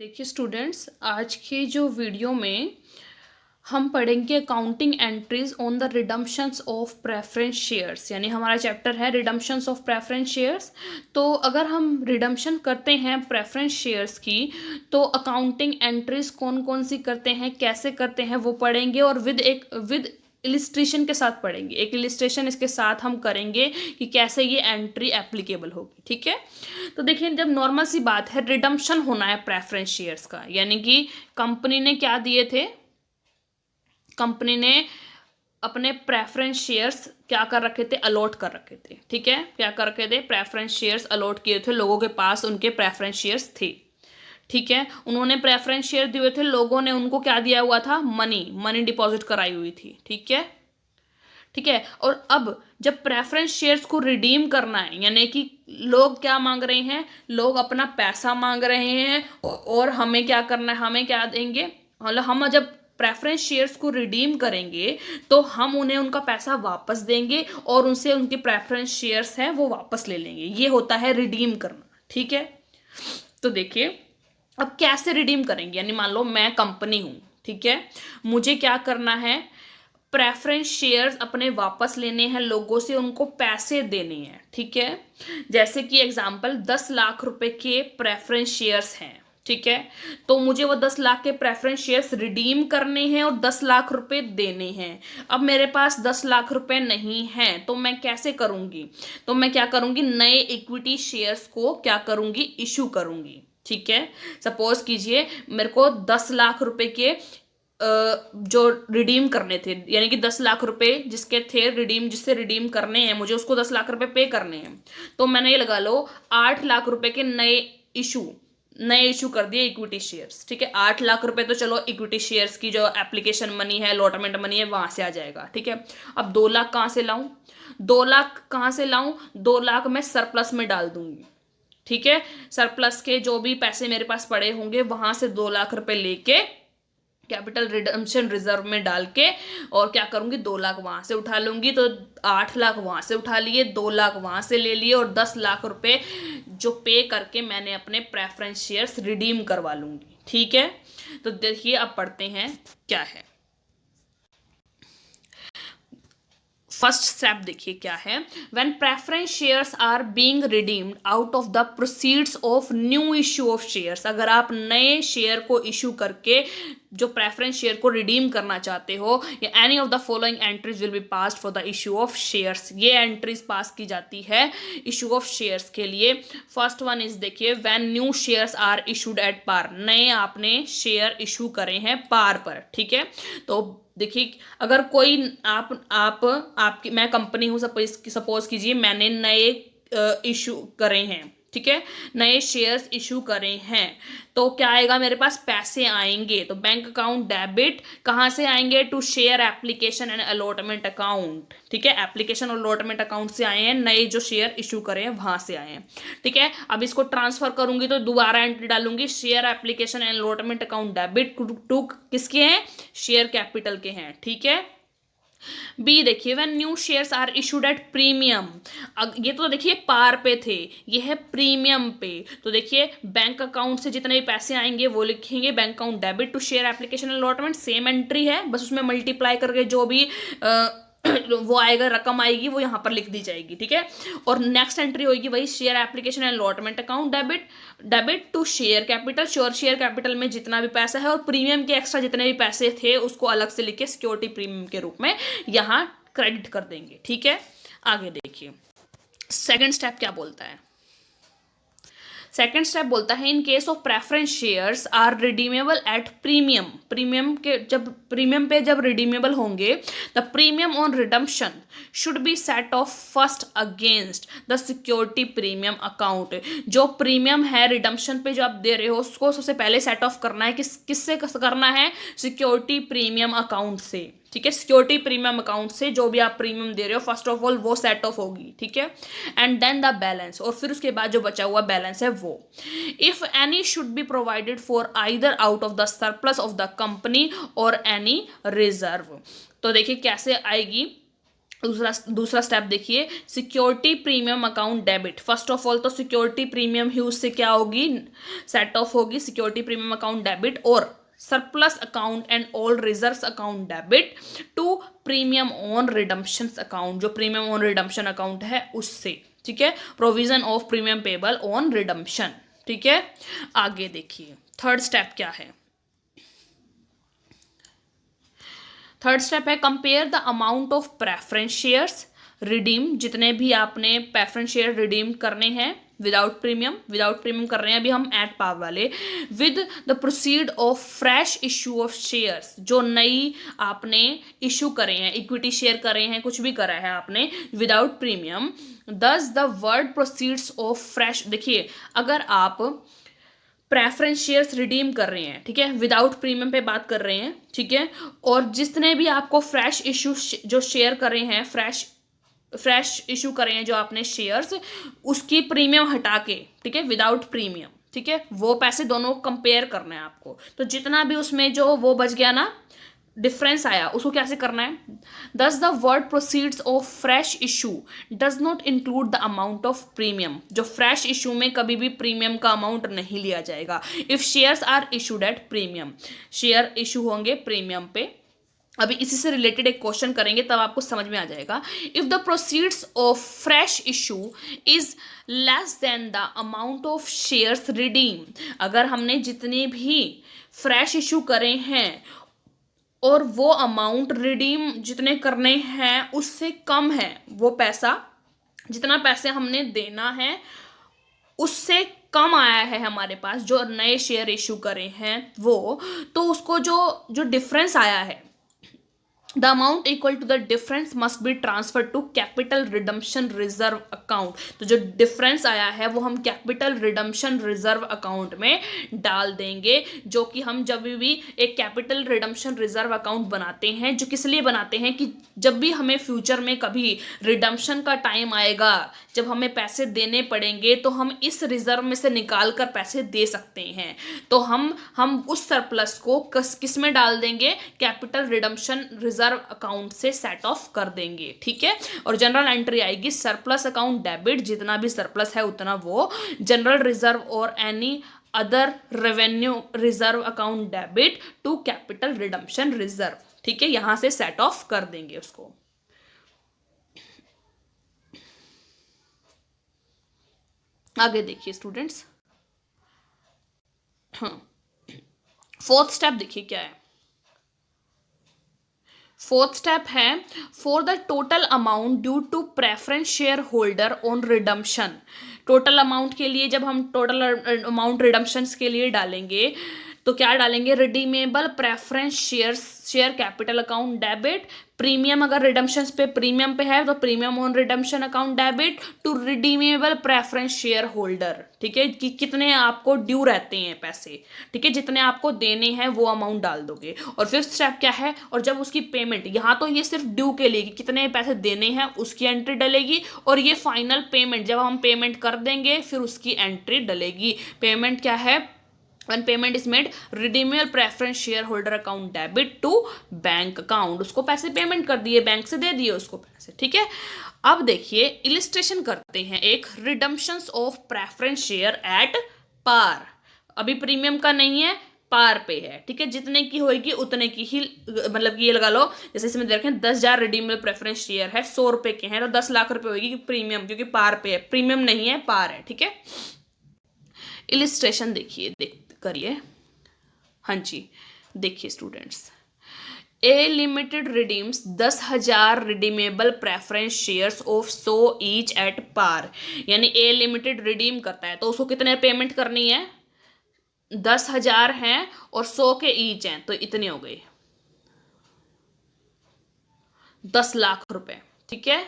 देखिए स्टूडेंट्स, आज के जो वीडियो में हम पढ़ेंगे accounting entries on the redemptions of preference shares, यानी हमारा चैप्टर है रिडम्पशंस ऑफ प्रेफरेंस शेयर्स। तो अगर हम रिडम्पशन करते हैं प्रेफरेंस शेयर्स की, तो अकाउंटिंग एंट्रीज कौन कौन सी करते हैं, कैसे करते हैं, वो पढ़ेंगे और विद इलिस्ट्रेशन के साथ पढ़ेंगे। एक इलिस्ट्रेशन इसके साथ हम करेंगे कि कैसे ये एंट्री एप्लीकेबल होगी। ठीक है, तो देखिए, जब नॉर्मल सी बात है, रिडम्पशन होना है प्रेफरेंस शेयर्स का, यानी कि कंपनी ने क्या दिए थे, कंपनी ने अपने प्रेफरेंस शेयर्स क्या कर रखे थे, अलॉट कर रखे थे। ठीक है, क्या कर रखे थे, प्रेफरेंस शेयर्स अलॉट किए थे, लोगों के पास उनके प्रेफरेंस शेयर्स थे। ठीक है, उन्होंने प्रेफरेंस शेयर दिए हुए थे, लोगों ने उनको क्या दिया हुआ था, मनी डिपॉजिट कराई हुई थी। ठीक है, ठीक है। और अब जब प्रेफरेंस शेयर्स को रिडीम करना है, यानी कि लोग क्या मांग रहे हैं, लोग अपना पैसा मांग रहे हैं और हमें क्या करना है, हमें क्या देंगे, मतलब हम जब प्रेफरेंस शेयर्स को रिडीम करेंगे तो हम उन्हें उनका पैसा वापस देंगे और उनसे उनके प्रेफरेंस शेयर्स हैं वो वापस ले लेंगे। ये होता है रिडीम करना। ठीक है, तो देखिए अब कैसे रिडीम करेंगे, यानी मान लो मैं कंपनी हूं, ठीक है, मुझे क्या करना है, प्रेफरेंस शेयर्स अपने वापस लेने हैं लोगों से, उनको पैसे देने हैं। ठीक है, जैसे कि एग्जांपल 10 लाख रुपए के प्रेफरेंस शेयर्स हैं। ठीक है, तो मुझे वो 10 लाख के प्रेफरेंस शेयर्स रिडीम करने हैं और 10 लाख रुपए देने हैं। अब मेरे पास 10 लाख रुपए नहीं हैं, तो मैं कैसे करूंगी, तो मैं क्या करूंगी, नए इक्विटी शेयर्स को क्या करूंगी, इशू करूंगी। ठीक है, सपोज कीजिए मेरे को 10 लाख रुपए के जो रिडीम करने थे, यानी कि 10 लाख रुपए जिसके थे रिडीम, जिससे रिडीम करने हैं मुझे, उसको 10 लाख रुपए पे करने हैं। तो मैंने ये लगा लो 8 लाख रुपए के नए इशू कर दिए इक्विटी शेयर्स। ठीक है, 8 लाख रुपए तो चलो इक्विटी शेयर्स की जो एप्लीकेशन मनी है, अलॉटमेंट मनी है, वहां से आ जाएगा। ठीक है, अब 2 लाख कहां से लाऊं, 2 लाख कहां से लाऊं, 2 लाख मैं सरप्लस में डाल दूंगी। ठीक है, सरप्लस के जो भी पैसे मेरे पास पड़े होंगे वहां से 2 लाख रुपए लेके कैपिटल रिडम्पशन रिजर्व में डाल के और क्या करूंगी, 2 लाख वहां से उठा लूंगी। तो 8 लाख वहां से उठा लिए, 2 लाख वहां से ले लिए और 10 लाख रुपए जो पे करके मैंने अपने प्रेफरेंस शेयर्स रिडीम करवा लूंगी। ठीक है, तो देखिए अब पढ़ते हैं क्या है। फर्स्ट स्टेप देखिए क्या है, when preference shares are being redeemed out of the proceeds of new issue of shares. अगर आप नए शेयर को इशू करके जो प्रेफरेंस शेयर को रिडीम करना चाहते हो, या any of the following entries will be passed for the issue of shares, ये एंट्रीज पास की जाती है इशू ऑफ शेयर्स के लिए। फर्स्ट वन इज देखिए, when new shares are issued at par, नए आपने शेयर इशू करे हैं पार पर। ठीक है, तो देखिए अगर कोई आपकी मैं कंपनी हूं, सपोज कीजिए मैंने नए इशू करे हैं। ठीक है, नए शेयर्स इशू करे हैं, तो क्या आएगा, मेरे पास पैसे आएंगे। तो बैंक अकाउंट डेबिट कहाँ से आएंगे, to share application and allotment account. ठीक है, एप्लीकेशन और अलॉटमेंट अकाउंट से आए हैं, नए जो शेयर इशू करे हैं वहां से आए हैं। ठीक है, अब इसको ट्रांसफर करूंगी तो दोबारा एंट्री डालूंगी, share application and allotment account debit to किसके हैं, शेयर कैपिटल के हैं। ठीक है, बी देखिए, when new shares are issued at premium, ये तो देखिए पार पे थे, ये है प्रीमियम पे। तो देखिए बैंक अकाउंट से जितने भी पैसे आएंगे वो लिखेंगे bank account debit to share application allotment, same entry है, बस उसमें मल्टीप्लाई करके जो भी वो आएगा, रकम आएगी वो यहाँ पर लिख दी जाएगी। ठीक है, और नेक्स्ट एंट्री होगी वही share application and allotment account debit to share capital, share capital में जितना भी पैसा है और प्रीमियम के एक्स्ट्रा जितने भी पैसे थे उसको अलग से लिख के सिक्योरिटी प्रीमियम के रूप में यहाँ क्रेडिट कर देंगे। ठीक है, आगे देखिए सेकेंड स्टेप क्या बोलता है। सेकेंड स्टेप बोलता है, in case of preference shares are redeemable at premium, premium पे जब रिडीमेबल होंगे, the premium on redemption should be set off first against the security premium account. जो प्रीमियम है रिडम्पशन पे जो आप दे रहे हो उसको सबसे पहले सेट ऑफ करना है, किससे करना है, सिक्योरिटी प्रीमियम अकाउंट से। ठीक है, सिक्योरिटी प्रीमियम अकाउंट से जो भी आप प्रीमियम दे रहे हो फर्स्ट ऑफ ऑल वो सेट ऑफ होगी। ठीक है, एंड देन द बैलेंस, और फिर उसके बाद जो बचा हुआ बैलेंस है वो, if any should be provided for either out of the surplus of the company और एनी रिजर्व। तो देखिए कैसे आएगी, दूसरा स्टेप देखिए, security premium account debit. First of all तो सिक्योरिटी प्रीमियम ही उससे क्या होगी, सेट ऑफ होगी, सिक्योरिटी प्रीमियम अकाउंट डेबिट और surplus account and all reserves account debit to premium on redemption account, जो प्रीमियम ऑन रिडम्पशन अकाउंट है उससे, ठीक है, provision of premium payable on redemption, ठीक है। आगे देखिए थर्ड स्टेप क्या है। थर्ड स्टेप है compare the amount of preference shares redeem, जितने भी आपने प्रेफरेंस शेयर रिडीम करने हैं विदाउट प्रीमियम कर रहे हैं अभी हम एट पार वाले, with the proceed of fresh issue of shares, जो नई आपने इशू करे हैं, इक्विटी शेयर करे हैं, कुछ भी करा है आपने विदाउट प्रीमियम। दस the word proceeds of fresh, देखिए अगर आप प्रेफरेंस शेयर्स रिडीम कर रहे हैं, ठीक है, विदाउट प्रीमियम पे बात कर रहे हैं, ठीक है, और जितने भी आपको फ्रेश इशू जो शेयर कर रहे हैं, फ्रेश इशू कर रहे हैं जो आपने शेयर्स, उसकी प्रीमियम हटा के, ठीक है, विदाउट प्रीमियम, ठीक है, वो पैसे दोनों कंपेयर करना है आपको। तो जितना भी उसमें जो वो बच गया ना, डिफरेंस आया, उसको कैसे करना है। Thus the word proceeds of fresh issue does not include the amount of premium, जो फ्रेश इशू में कभी भी प्रीमियम का अमाउंट नहीं लिया जाएगा। If shares are issued at premium, share issue होंगे प्रीमियम पे। अभी इसी से रिलेटेड एक क्वेश्चन करेंगे तब आपको समझ में आ जाएगा। If the proceeds of fresh issue is less than the amount of shares redeem, अगर हमने जितने भी फ्रेश इशू करे हैं और वो अमाउंट रिडीम जितने करने हैं उससे कम है, वो पैसा जितना पैसे हमने देना है उससे कम आया है हमारे पास, जो नए शेयर इशू करे हैं वो, तो उसको जो डिफरेंस आया है, the amount equal to the difference must be transfer to capital redemption reserve account. तो जो डिफरेंस आया है वो हम कैपिटल रिडम्पशन रिजर्व अकाउंट में डाल देंगे, जो कि हम जब भी एक कैपिटल रिडम्पशन रिजर्व अकाउंट बनाते हैं, जो किस लिए बनाते हैं कि जब भी हमें फ्यूचर में कभी रिडम्पशन का टाइम आएगा, जब हमें पैसे देने पड़ेंगे, तो हम इस रिजर्व में से निकाल कर पैसे दे सकते हैं। तो हम उस सरप्लस को किस में डाल देंगे, कैपिटल रिडम्पशन रिजर्व अकाउंट से सेट ऑफ कर देंगे, ठीक है। और जनरल एंट्री आएगी सरप्लस अकाउंट डेबिट, जितना भी सरप्लस है उतना वो जनरल रिजर्व और any other revenue reserve account debit to capital redemption reserve, ठीक है, यहां से सेट ऑफ कर देंगे उसको। आगे देखिए स्टूडेंट्स, हाँ फोर्थ स्टेप देखिए क्या है। फोर्थ स्टेप है for the total amount due to preference share holder on redemption. Total amount के लिए जब हम टोटल अमाउंट रिडम्पशन के लिए डालेंगे तो क्या डालेंगे, redeemable preference share capital account debit, premium अगर रिडम्पशन पे प्रीमियम पे है तो premium on redemption account debit to redeemable preference share holder, ठीक है, कि कितने आपको ड्यू रहते हैं पैसे, ठीक है, जितने आपको देने हैं वो अमाउंट डाल दोगे। और फिफ्थ स्टेप क्या है, और जब उसकी पेमेंट, यहाँ तो ये सिर्फ ड्यू के लिए कि कितने पैसे देने हैं उसकी एंट्री डलेगी, और ये फाइनल पेमेंट जब हम पेमेंट कर देंगे फिर उसकी एंट्री डलेगी। पेमेंट क्या है, when payment is made redeemable preference shareholder account debit to bank account, उसको पैसे पेमेंट कर दिए, बैंक से दे दिए उसको पैसे, ठीक है। अब देखिए इलिस्ट्रेशन करते हैं एक, redemptions of preference share at par, अभी प्रीमियम का नहीं है, पार पे है, ठीक है, जितने की होगी उतने की ही, मतलब कि ये लगा लो जैसे इसमें देखें 10,000 रिडीमेबल प्रेफरेंस शेयर है, 100 रुपए के हैं तो 10 लाख रुपए होगी प्रीमियम, क्योंकि पार पे है, प्रीमियम नहीं है पार है, ठीक है। इलिस्ट्रेशन देखिए करिए, हाँ जी देखिए students, A limited redeems 10,000 redeemable preference shares of 100 each at par, यानी ए लिमिटेड रिडीम करता है तो उसको कितने पेमेंट करनी है, 10,000 हैं और 100 के ईच हैं तो इतने हो गए 10 लाख रुपए, ठीक है,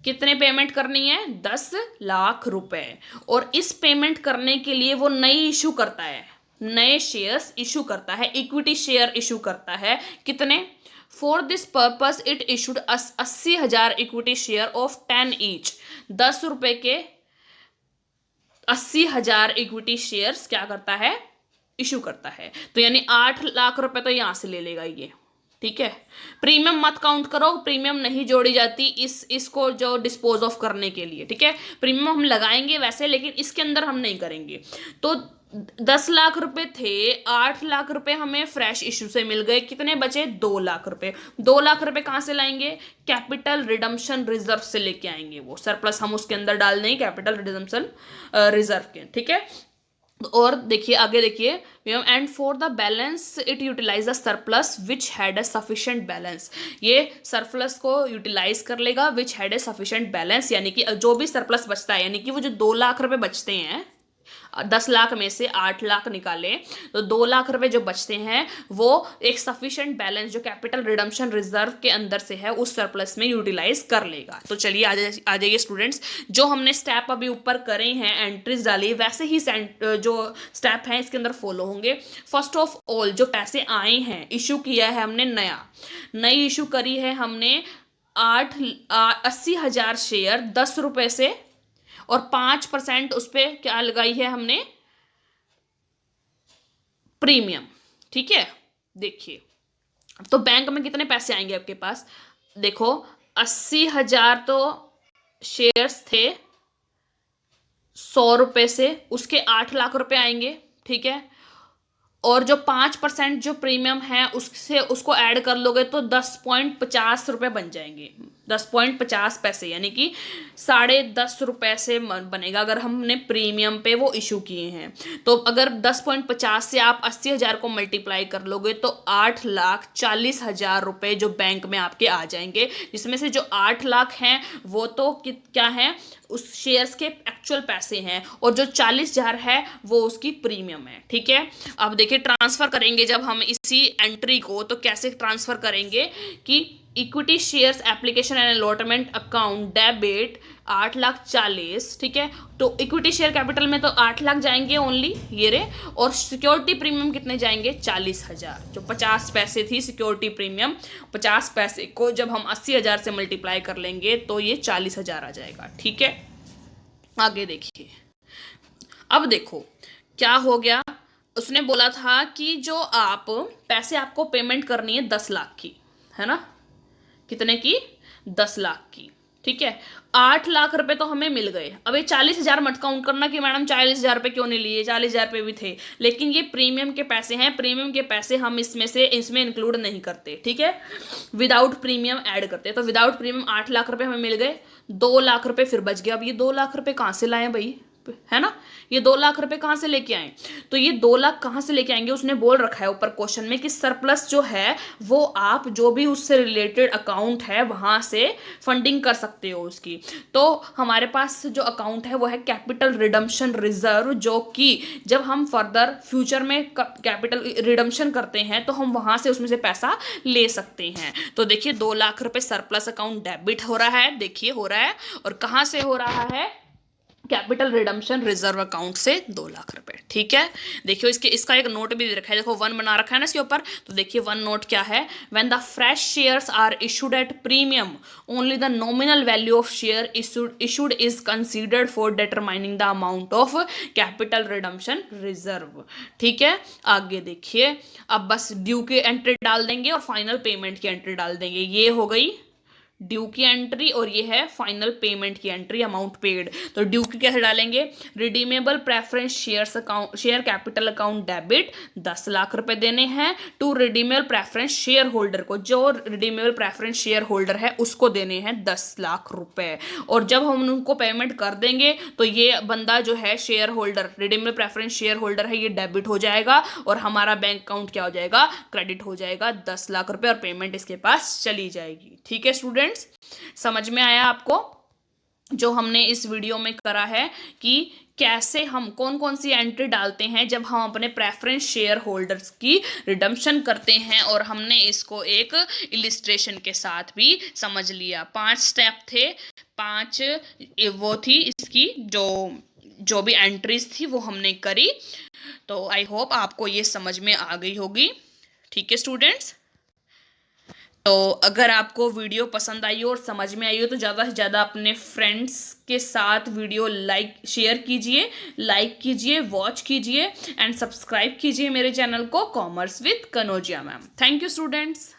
कितने पेमेंट करनी है, 10 लाख रुपए। और इस पेमेंट करने के लिए वो नई इशू करता है, नए शेयर्स इशू करता है, इक्विटी शेयर इशू करता है, कितने, for this purpose it issued 80,000 equity share of 10 each, 10 रुपए के 80,000 इक्विटी शेयर्स क्या करता है, इशू करता है। तो यानी 8 लाख रुपए तो यहां से ले लेगा ये, ठीक है। प्रीमियम मत काउंट करो, प्रीमियम नहीं जोड़ी जाती इसको जो डिस्पोज ऑफ करने के लिए, ठीक है। प्रीमियम हम लगाएंगे वैसे, लेकिन इसके अंदर हम नहीं करेंगे। तो 10 लाख रुपए थे, 8 लाख रुपए हमें फ्रेश इशू से मिल गए, कितने बचे? 2 लाख रुपए। 2 लाख रुपए कहाँ से लाएंगे? कैपिटल रिडम्पशन रिजर्व से लेके आएंगे, वो सरप्लस हम उसके अंदर डाल देंगे कैपिटल रिडम्पशन रिजर्व के, ठीक है। और देखिए आगे देखिए, and for the balance it utilise the surplus which had a sufficient balance. ये सरप्लस को यूटिलाइज कर लेगा which had a sufficient balance, यानी कि जो भी सरप्लस बचता है, यानी कि वो जो 2 लाख रुपए बचते हैं, 10 लाख में से 8 लाख निकाले तो 2 लाख रुपए जो बचते हैं वो एक सफिशिएंट बैलेंस जो कैपिटल रिडम्पशन रिजर्व के अंदर से है उस सरप्लस में यूटिलाइज कर लेगा। तो चलिए आ जाइए स्टूडेंट्स, जो हमने स्टेप अभी ऊपर करे हैं, एंट्रीज डाली, वैसे ही जो स्टेप हैं इसके अंदर फॉलो होंगे। फर्स्ट ऑफ ऑल जो पैसे आए हैं, इशू किया है हमने नई इशू करी है हमने 80,000 शेयर 10 रुपए से, और 5% उस पर क्या लगाई है हमने? प्रीमियम, ठीक है। देखिए तो बैंक में कितने पैसे आएंगे आपके पास? देखो 80,000 तो शेयर्स थे 100 रुपए से, उसके 8 लाख रुपए आएंगे, ठीक है। और जो 5% जो प्रीमियम है उससे उसको ऐड कर लोगे तो 10.50 रुपए बन जाएंगे, 10.50 पैसे, यानी कि 10.5 रुपए से बनेगा अगर हमने प्रीमियम पे वो इशू किए हैं। तो अगर 10.50 से आप 80,000 को मल्टीप्लाई कर लोगे तो 8,40,000 रुपए जो बैंक में आपके आ जाएंगे, जिसमें से जो 8 लाख हैं वो तो क्या है? उस शेयर्स के एक्चुअल पैसे हैं, और जो 40,000 है वो उसकी प्रीमियम है, ठीक है। अब देखिए ट्रांसफर करेंगे जब हम इसी एंट्री को, तो कैसे ट्रांसफर करेंगे कि equity shares application and allotment account debit 8,40,000, ठीक है। तो इक्विटी शेयर कैपिटल में तो 8 लाख जाएंगे ओनली, ये रे, और सिक्योरिटी प्रीमियम कितने जाएंगे? 40,000। जो 50 पैसे थी सिक्योरिटी प्रीमियम, 50 पैसे को जब हम 80,000 से मल्टीप्लाई कर लेंगे तो ये 40,000 आ जाएगा, ठीक है। आगे देखिए, अब देखो क्या हो गया। उसने बोला था कि जो आप पैसे आपको पेमेंट करनी है 10 लाख की, है ना? कितने की? 10 लाख की, ठीक है। 8 लाख रुपए तो हमें मिल गए। अब ये 40,000 मत काउंट करना कि मैडम 40,000 रुपए क्यों नहीं लिए, 40,000 रुपए भी थे, लेकिन ये प्रीमियम के पैसे हैं, प्रीमियम के पैसे हम इसमें इंक्लूड नहीं करते, ठीक है। विदाउट प्रीमियम ऐड करते, तो विदाउट प्रीमियम 8 लाख रुपए हमें मिल गए, 2 लाख रुपए फिर बच गया। अब ये 2 लाख रुपए कहाँ से लाए भाई, है ना? ये 2 लाख रुपए कहाँ से लेके आए? तो ये 2 लाख कहाँ से लेके आएंगे? उसने बोल रखा है ऊपर क्वेश्चन में कि सरप्लस जो है वो आप जो भी उससे रिलेटेड अकाउंट है वहां से फंडिंग कर सकते हो उसकी। तो हमारे पास जो अकाउंट है वो है कैपिटल रिडम्पशन रिजर्व, जो कि जब हम फर्दर फ्यूचर में कैपिटल रिडम्पशन करते हैं तो हम वहां से उसमें से पैसा ले सकते हैं। तो देखिए 2 लाख रुपए सरप्लस अकाउंट डेबिट हो रहा है, देखिए हो रहा है, और कहाँ से हो रहा है? कैपिटल रिडम्पशन रिजर्व अकाउंट से 2 लाख रुपए, ठीक है। देखियो इसका एक नोट भी दे रखा है, देखो 1 बना रखा है ना इसके ऊपर। तो देखिए 1 नोट क्या है? When the fresh shares are issued at premium only the nominal value of share issued is considered for determining the amount of capital redemption reserve, ठीक है। आगे देखिए, अब बस ड्यू की एंट्री डाल देंगे और फाइनल पेमेंट की एंट्री डाल देंगे। ये हो गई ड्यू की एंट्री और ये है फाइनल पेमेंट की एंट्री, अमाउंट पेड। तो ड्यू की कैसे डालेंगे? Redeemable preference shares account, share capital account debit 10 lakh रुपए देने हैं to redeemable preference share holder को, जो रिडीमेबल प्रेफरेंस शेयर होल्डर है उसको देने हैं 10 लाख रुपए। और जब हम उनको पेमेंट कर देंगे तो ये बंदा जो है share holder, redeemable preference share holder है, ये डेबिट हो जाएगा और हमारा बैंक अकाउंट क्या हो जाएगा? क्रेडिट हो जाएगा 10 लाख रुपए, और पेमेंट इसके पास चली जाएगी, ठीक है स्टूडेंट्स। समझ में आया आपको जो हमने इस वीडियो में करा है कि कैसे हम कौन कौन सी एंट्री डालते हैं जब हम अपने प्रेफरेंस शेयर होल्डर्स की रिडम्पशन करते हैं, और हमने इसको एक इलिस्ट्रेशन के साथ भी समझ लिया। 5 स्टेप थे, 5 वो थी इसकी जो भी एंट्रीज थी वो हमने करी। तो आई होप आपको ये समझ में आ गई होगी, ठीक है स्टूडेंट्स। तो अगर आपको वीडियो पसंद आई हो और समझ में आई हो तो ज़्यादा से ज़्यादा अपने फ्रेंड्स के साथ वीडियो शेयर कीजिए, लाइक कीजिए, वॉच कीजिए एंड सब्सक्राइब कीजिए मेरे चैनल को, commerce with Kanaujia ma'am. Thank you students.